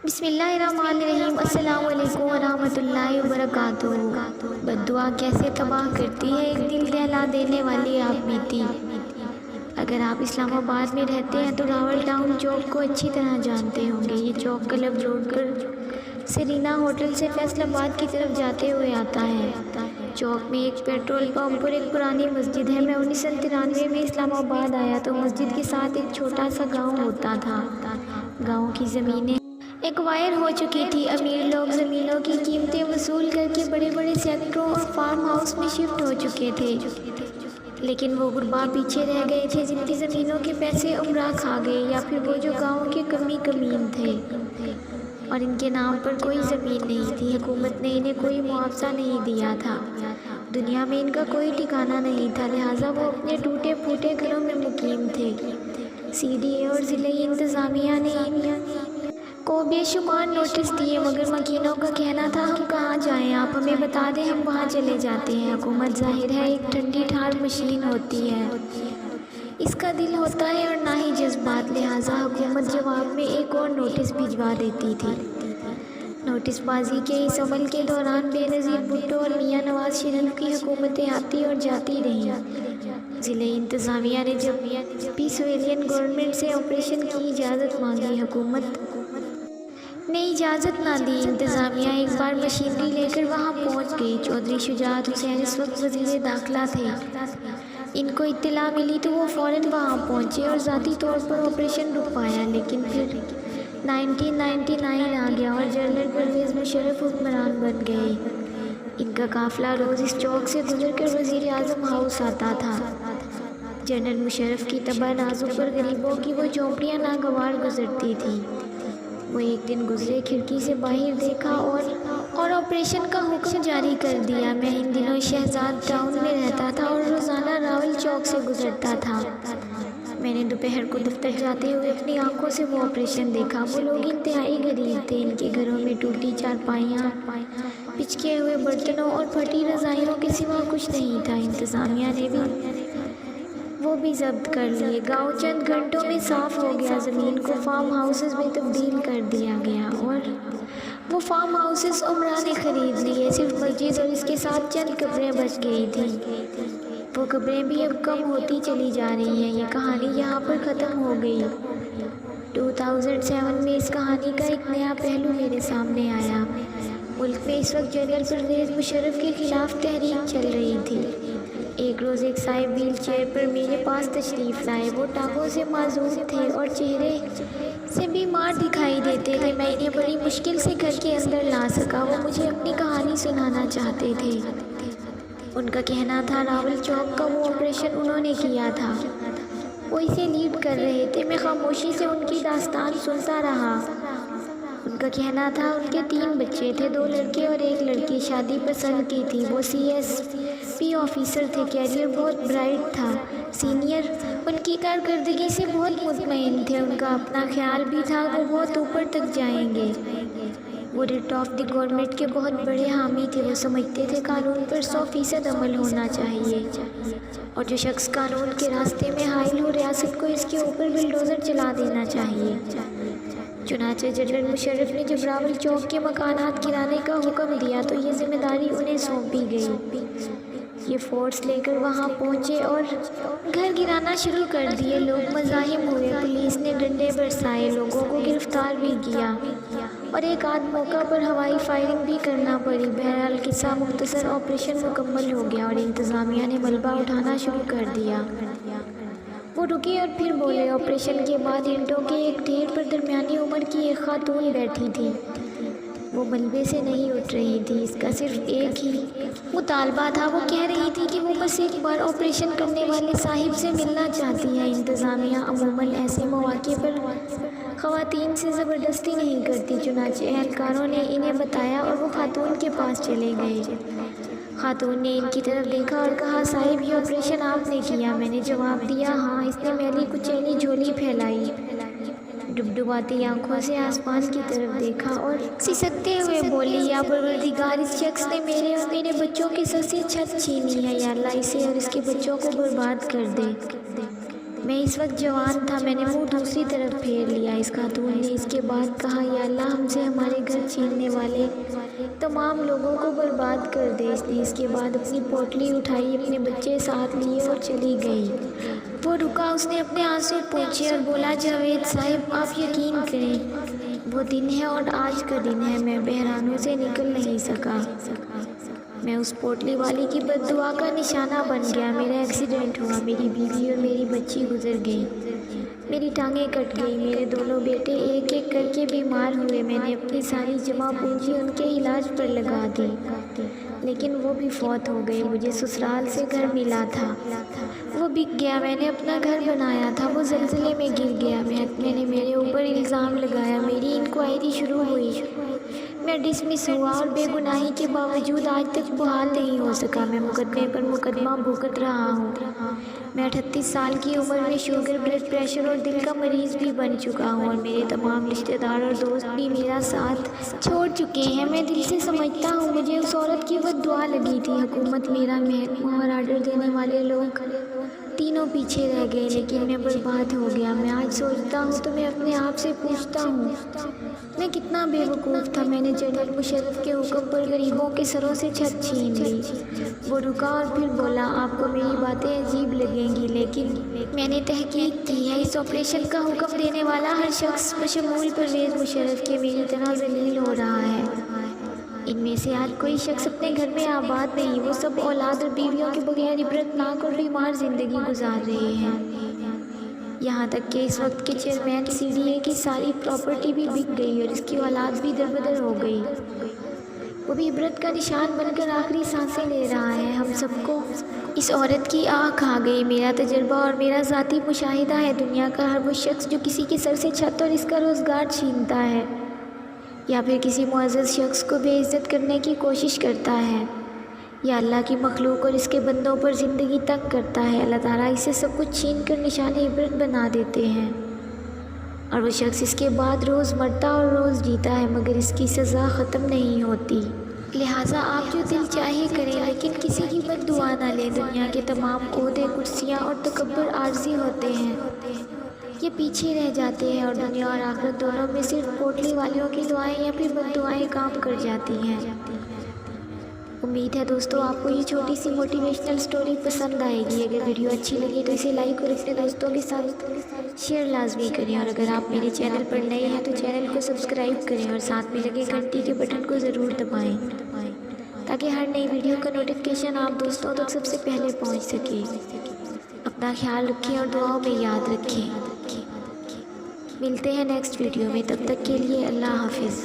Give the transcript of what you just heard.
بسم اللہ الرحمن الرحیم۔ السلام علیکم ورحمۃ اللہ وبرکاتہ۔ بددعا کیسے تباہ کرتی ہے ایک دل دہلا دینے والی آپ بیتی۔ اگر آپ اسلام آباد میں رہتے ہیں تو راول ٹاؤن چوک کو اچھی طرح جانتے ہوں گے۔ یہ چوک کلب روڈ پر سرینا ہوٹل سے فیصل آباد کی طرف جاتے ہوئے آتا ہے۔ چوک میں ایک پیٹرول پمپ اور ایک پرانی مسجد ہے۔ میں 1993 میں اسلام آباد آیا تو مسجد کے ساتھ ایک چھوٹا سا گاؤں ہوتا تھا۔ گاؤں کی زمینیں ایکوائر ہو چکی تھی۔ امیر لوگ زمینوں کی قیمتیں وصول کر کے بڑے بڑے سیکٹروں اور فارم ہاؤس میں شفٹ ہو چکے تھے، لیکن وہ غربا پیچھے رہ گئے تھے جن کی زمینوں کے پیسے عمرہ کھا گئے، یا پھر وہ جو گاؤں کے کمی کمین تھے اور ان کے نام پر کوئی زمین نہیں تھی۔ حکومت نے انہیں کوئی معاوضہ نہیں دیا تھا، دنیا میں ان کا کوئی ٹھکانہ نہیں تھا، لہٰذا وہ اپنے ٹوٹے پھوٹے گھروں میں مقیم تھے۔ CDA اور ضلعی انتظامیہ نے ان کو بے شمار نوٹس دیے، مگر مکینوں کا کہنا تھا ہم کہاں جائیں، آپ ہمیں بتا دیں ہم وہاں چلے جاتے ہیں۔ حکومت ظاہر ہے ایک ٹھنڈی ٹھار مشین ہوتی ہے، اس کا دل ہوتا ہے اور نہ ہی جذبات، لہٰذا حکومت جواب میں ایک اور نوٹس بھجوا دیتی تھی۔ نوٹس بازی کے اس عمل کے دوران بے نظیر بھٹو اور میاں نواز شریف کی حکومتیں آتی اور جاتی رہیں۔ ضلعی انتظامیہ نے جب پی سویلین گورنمنٹ سے آپریشن کی اجازت مانگی، حکومت نے اجازت نہ دی۔ انتظامیہ ایک بار مشینری لے کر وہاں پہنچ گئی۔ چودھری شجاعت حسین اس وقت وزیر داخلہ تھے۔ ان کو اطلاع ملی تو وہ فوراً وہاں پہنچے اور ذاتی طور پر آپریشن رکوایا، لیکن پھر 1999 آ گیا اور جنرل پرویز مشرف حکمران بن گئے۔ ان کا قافلہ روز اس چوک سے گزر کر وزیر اعظم ہاؤس آتا تھا۔ جنرل مشرف کی طبع نازک پر غریبوں کی وہ جھونپڑیاں ناگوار گزرتی تھیں۔ وہ ایک دن گزرے، کھڑکی سے باہر دیکھا اور آپریشن کا حکم جاری کر دیا۔ میں ان دنوں شہزاد ٹاؤن میں رہتا تھا اور روزانہ راول چوک سے گزرتا تھا۔ میں نے دوپہر کو دفتر جاتے ہوئے اپنی آنکھوں سے وہ آپریشن دیکھا۔ وہ لوگ انتہائی غریب تھے، ان کے گھروں میں ٹوٹی چارپائیاں، پچکے ہوئے برتنوں اور پھٹی رضائیوں کے سوا کچھ نہیں تھا۔ انتظامیہ نے وہ بھی ضبط کر لیے۔ گاؤں چند گھنٹوں میں صاف ہو گیا، زمین کو فارم ہاؤسز میں تبدیل کر دیا گیا اور وہ فارم ہاؤسز عمرہ نے خرید لیے۔ صرف مسجد اور اس کے ساتھ چند قبریں بچ گئی تھیں۔ وہ قبریں بھی اب کم ہوتی چلی جا رہی ہیں۔ یہ کہانی یہاں پر ختم ہو گئی۔ 2007 میں اس کہانی کا ایک نیا پہلو میرے سامنے آیا۔ ملک میں اس وقت جنرل پرویز مشرف کے خلاف تحریک چل رہی تھی۔ ایک روز ایک صاحب ویل چیئر پر میرے پاس تشریف لائے۔ وہ ٹانگوں سے معذور تھے اور چہرے سے بیمار دکھائی دیتے تھے۔ میں انہیں بڑی مشکل سے گھر کے اندر لا سکا۔ وہ مجھے اپنی کہانی سنانا چاہتے تھے۔ ان کا کہنا تھا راول چوک کا وہ آپریشن انہوں نے کیا تھا، وہ اسے لیڈ کر رہے تھے۔ میں خاموشی سے ان کی داستان سنتا رہا۔ ان کا کہنا تھا ان کے 3 بچے تھے، 2 لڑکے اور 1 لڑکی، شادی پسند کی تھی۔ وہ CSP آفیسر تھے، کیریئر بہت برائٹ تھا، سینئر، ان کی کارکردگی سے بہت مطمئن تھے۔ ان کا اپنا خیال بھی تھا وہ بہت اوپر تک جائیں گے۔ وہ ریٹ آف دی گورنمنٹ کے بہت بڑے حامی تھے۔ وہ سمجھتے تھے قانون پر 100% عمل ہونا چاہیے اور جو شخص قانون کے راستے میں حائل ہو، ریاست کو اس کے اوپر بلڈوزر چلا دینا چاہیے۔ چنانچہ جنرل مشرف نے جب راول چوک کے مکانات گرانے کا حکم دیا تو یہ ذمہ داری انہیں سونپی گئی۔ یہ فورس لے کر وہاں پہنچے اور گھر گرانا شروع کر دیے۔ لوگ مزاحم ہوئے، پولیس نے ڈنڈے برسائے، لوگوں کو گرفتار بھی کیا اور ایک آدھ موقع پر ہوائی فائرنگ بھی کرنا پڑی۔ بہرحال قصہ مختصر، آپریشن مکمل ہو گیا اور انتظامیہ نے ملبہ اٹھانا شروع کر دیا۔ وہ رکے اور پھر بولے، آپریشن کے بعد اینٹوں کے ایک ڈھیر پر درمیانی عمر کی ایک خاتون بیٹھی تھی۔ وہ ملبے سے نہیں اٹھ رہی تھی۔ اس کا صرف ایک ہی مطالبہ تھا، وہ کہہ رہی تھی کہ وہ بس ایک بار آپریشن کرنے والے صاحب سے ملنا چاہتی ہے۔ انتظامیہ عموماً ایسے مواقع پر خواتین سے زبردستی نہیں کرتی، چنانچہ اہلکاروں نے انہیں بتایا اور وہ خاتون کے پاس چلے گئے۔ خاتون نے ان کی طرف دیکھا اور کہا، صاحب یہ آپریشن آپ نے کیا؟ میں نے جواب دیا، ہاں۔ اس نے میلی کچیلی جھولی پھیلائی، ڈبڈباتی آنکھوں سے آسمان کی طرف دیکھا اور سسکتے ہوئے بولی، یا پروردگار، اس شخص نے میرے اور میرے بچوں کے سر سے چھت چھینی ہے، یا اللہ اسے اور اس کے بچوں کو برباد کر دے۔ میں اس وقت جوان تھا، میں نے منہ دوسری طرف پھیر لیا۔ اس خاتون نے اس کے بعد کہا، یا اللہ ہم سے ہمارے گھر چھیننے والے تمام لوگوں کو برباد کر دے۔ اس نے اس کے بعد اپنی پوٹلی اٹھائی، اپنے بچے ساتھ لیے اور چلی گئی۔ وہ رکا، اس نے اپنے آنسو پوچھے اور بولا، جاوید صاحب آپ یقین کریں وہ دن ہے اور آج کا دن ہے، میں بحرانوں سے نکل نہیں سکا۔ میں اس پوٹلی والی کی بد دعا کا نشانہ بن گیا۔ میرا ایکسیڈنٹ ہوا، میری بیوی اور میری بچی گزر گئی، میری ٹانگیں کٹ گئی، میرے دونوں بیٹے ایک ایک کر کے بیمار ہوئے۔ میں نے اپنی ساری جمع پونجی ان کے علاج پر لگا دی، لیکن وہ بھی فوت ہو گئے۔ مجھے سسرال سے گھر ملا تھا، وہ بک گیا۔ میں نے اپنا گھر بنایا تھا، وہ زلزلے میں گر گیا۔ محکمے نے میرے اوپر الزام لگایا، میری انکوائری شروع ہوئی، میں ڈسمس ہوا اور بے گناہی کے باوجود آج تک بحال نہیں ہو سکا۔ میں مقدمے پر مقدمہ بھگت رہا ہوں۔ میں 38 سال کی عمر میں شوگر، بلڈ پریشر اور دل کا مریض بھی بن چکا ہوں، اور میرے تمام رشتہ دار اور دوست بھی میرا ساتھ چھوڑ چکے ہیں۔ میں دل سے سمجھتا ہوں مجھے اس عورت کی بد دعا لگی تھی۔ حکومت، میرا محکمہ اور آرڈر دینے والے لوگ تینوں پیچھے رہ گئے، لیکن میں برباد ہو گیا۔ میں آج سوچتا ہوں تو میں اپنے آپ سے پوچھتا ہوں میں کتنا بے وقوف تھا۔ میں نے جنرل مشرف کے حکم پر غریبوں کے سروں سے چھت چھین لی۔ وہ رکا اور پھر بولا، آپ کو میری باتیں عجیب لگیں گی، لیکن میں نے تحقیق کی ہے، اس آپریشن کا حکم دینے والا ہر شخص بشمول پرویز مشرف کے میری طرح ذلیل ہو رہا ہے۔ ان میں سے آج کوئی شخص اپنے گھر میں آباد نہیں، وہ سب اولاد اور بیویوں کے بغیر عبرتناک اور بیمار زندگی گزار رہے ہیں۔ یہاں تک کہ اس وقت کے چیئرمین CDA کی ساری پراپرٹی بھی بک گئی اور اس کی اولاد بھی دربدر ہو گئی۔ وہ بھی عبرت کا نشان بن کر آخری سانسیں لے رہا ہے۔ ہم سب کو اس عورت کی آنکھ آ گئی۔ میرا تجربہ اور میرا ذاتی مشاہدہ ہے، دنیا کا ہر وہ شخص جو کسی کے سر سے چھت اور اس کا روزگار چھینتا ہے، یا پھر کسی معزز شخص کو بے عزت کرنے کی کوشش کرتا ہے، یا اللہ کی مخلوق اور اس کے بندوں پر زندگی تنگ کرتا ہے، اللہ تعالیٰ اسے سب کچھ چھین کر نشان عبرت بنا دیتے ہیں، اور وہ شخص اس کے بعد روز مرتا اور روز جیتا ہے، مگر اس کی سزا ختم نہیں ہوتی۔ لہٰذا آپ جو دل چاہے کریں، لیکن کسی کی بد دعا نہ لیں۔ دنیا کے تمام عہدے، کرسیاں اور تکبر عارضی ہوتے ہیں، یہ پیچھے رہ جاتے ہیں، اور دنیا اور آخرت دونوں میں صرف پوٹلی والوں کی دعائیں یا پھر بد دعائیں کام کر جاتی ہیں۔ امید ہے دوستو آپ کو یہ چھوٹی سی موٹیویشنل سٹوری پسند آئے گی۔ اگر ویڈیو اچھی لگی تو اسے لائک اور اپنے دوستوں کے ساتھ شیئر لازمی کریں، اور اگر آپ میرے چینل پر نئے ہیں تو چینل کو سبسکرائب کریں اور ساتھ میں لگے گھنٹی کے بٹن کو ضرور دبائیں، تاکہ ہر نئی ویڈیو کا نوٹیفیکیشن آپ دوستوں تک سب سے پہلے پہنچ سکے۔ اپنا خیال رکھیں اور دعاؤں میں یاد رکھیں۔ ملتے ہیں نیکسٹ ویڈیو میں، تب تک کے لیے اللہ حافظ۔